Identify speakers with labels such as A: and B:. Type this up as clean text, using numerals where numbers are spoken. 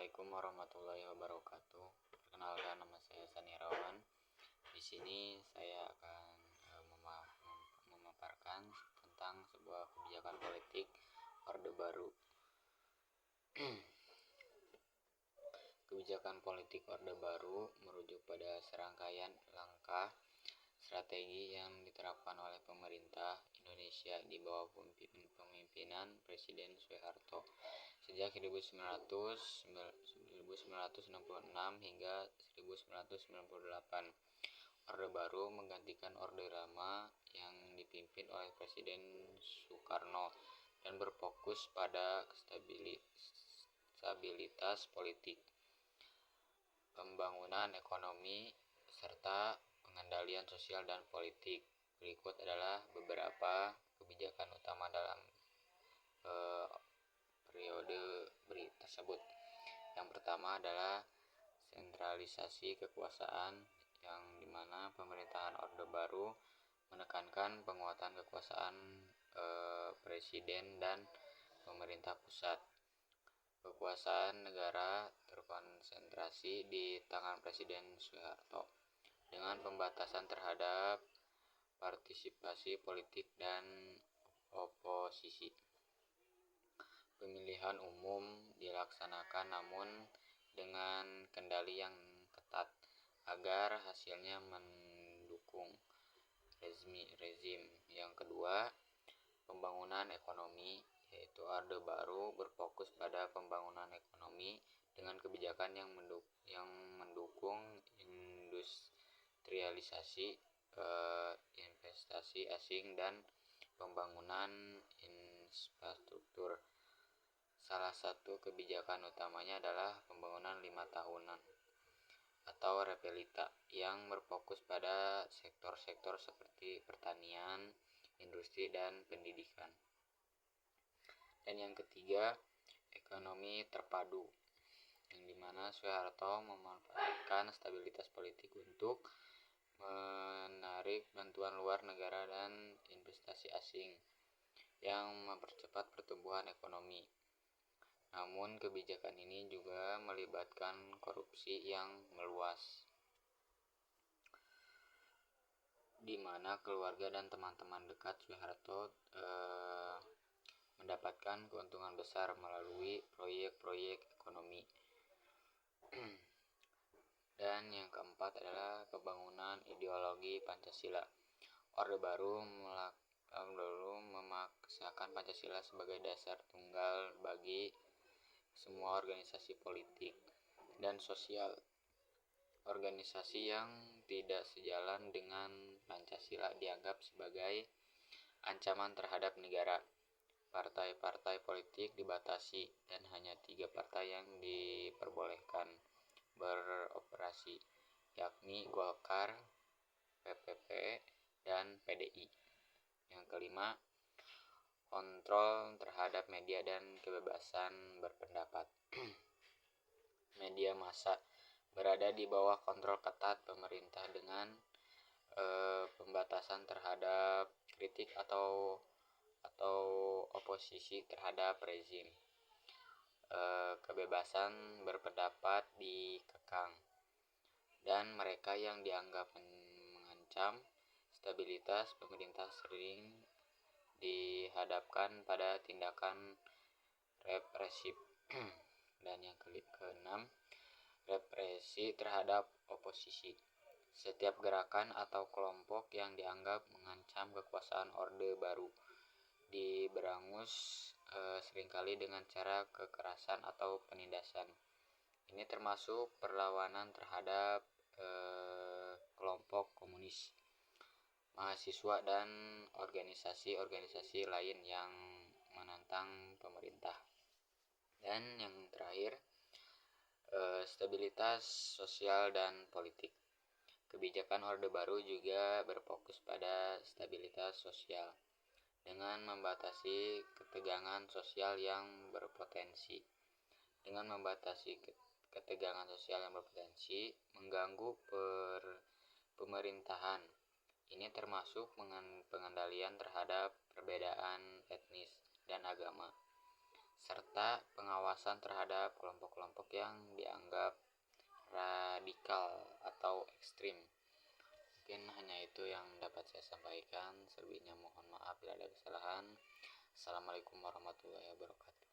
A: Assalamualaikum warahmatullahi wabarakatuh. Perkenalkan, nama saya Sani Rawan. Di sini saya akan memaparkan tentang sebuah kebijakan politik Orde Baru. Kebijakan politik Orde Baru merujuk pada serangkaian langkah strategi yang diterapkan oleh pemerintah Indonesia di bawah pemimpinan Presiden Soeharto sejak 1966 hingga 1998. Orde Baru menggantikan Orde Lama yang dipimpin oleh Presiden Soekarno dan berfokus pada stabilitas politik, pembangunan ekonomi, serta pengendalian sosial dan politik. Berikut adalah beberapa kebijakan utama dalam periode tersebut. Yang pertama adalah sentralisasi kekuasaan, yang dimana pemerintahan Orde Baru menekankan penguatan kekuasaan presiden dan pemerintah pusat. Kekuasaan negara terkonsentrasi di tangan Presiden Soeharto dengan pembatasan terhadap partisipasi politik dan oposisi. Pemilihan umum dilaksanakan namun dengan kendali yang ketat agar hasilnya mendukung rezim. Yang kedua, pembangunan ekonomi, yaitu Orde Baru berfokus pada pembangunan ekonomi dengan kebijakan yang mendukung industrialisasi, investasi asing, dan pembangunan infrastruktur. Salah satu kebijakan utamanya adalah pembangunan 5 tahunan atau Repelita yang berfokus pada sektor-sektor seperti pertanian, industri, dan pendidikan. Dan yang ketiga, ekonomi terpadu, yang dimana Soeharto memanfaatkan stabilitas politik untuk menarik bantuan luar negara dan investasi asing yang mempercepat pertumbuhan ekonomi. Namun kebijakan ini juga melibatkan korupsi yang meluas, di mana keluarga dan teman-teman dekat Soeharto mendapatkan keuntungan besar melalui proyek-proyek ekonomi. Dan yang keempat adalah pembangunan ideologi Pancasila. Orde Baru memaksakan Pancasila sebagai dasar tunggal bagi semua organisasi politik dan sosial. Organisasi yang tidak sejalan dengan Pancasila dianggap sebagai ancaman terhadap negara. Partai-partai politik dibatasi dan hanya 3 partai yang diperbolehkan beroperasi, yakni Golkar, PPP, dan PDI. Yang kelima, kontrol terhadap media dan kebebasan berpendapat. Media massa berada di bawah kontrol ketat pemerintah dengan pembatasan terhadap kritik atau oposisi terhadap rezim. Kebebasan berpendapat dikekang, dan mereka yang dianggap mengancam stabilitas pemerintah sering dihadapkan pada tindakan represif. Dan yang keenam, represi terhadap oposisi. Setiap gerakan atau kelompok yang dianggap mengancam kekuasaan Orde Baru diberangus seringkali dengan cara kekerasan atau penindasan. Ini termasuk perlawanan terhadap kelompok komunis, mahasiswa, dan organisasi-organisasi lain yang menentang pemerintah. Dan yang terakhir, stabilitas sosial dan politik. Kebijakan Orde Baru juga berfokus pada stabilitas sosial dengan membatasi ketegangan sosial yang berpotensi. Dengan membatasi ketegangan sosial yang berpotensi mengganggu pemerintahan. Ini termasuk pengendalian terhadap perbedaan etnis dan agama, serta pengawasan terhadap kelompok-kelompok yang dianggap radikal atau ekstrim. Mungkin hanya itu yang dapat saya sampaikan. Selebihnya mohon maaf bila ada kesalahan. Assalamualaikum warahmatullahi wabarakatuh.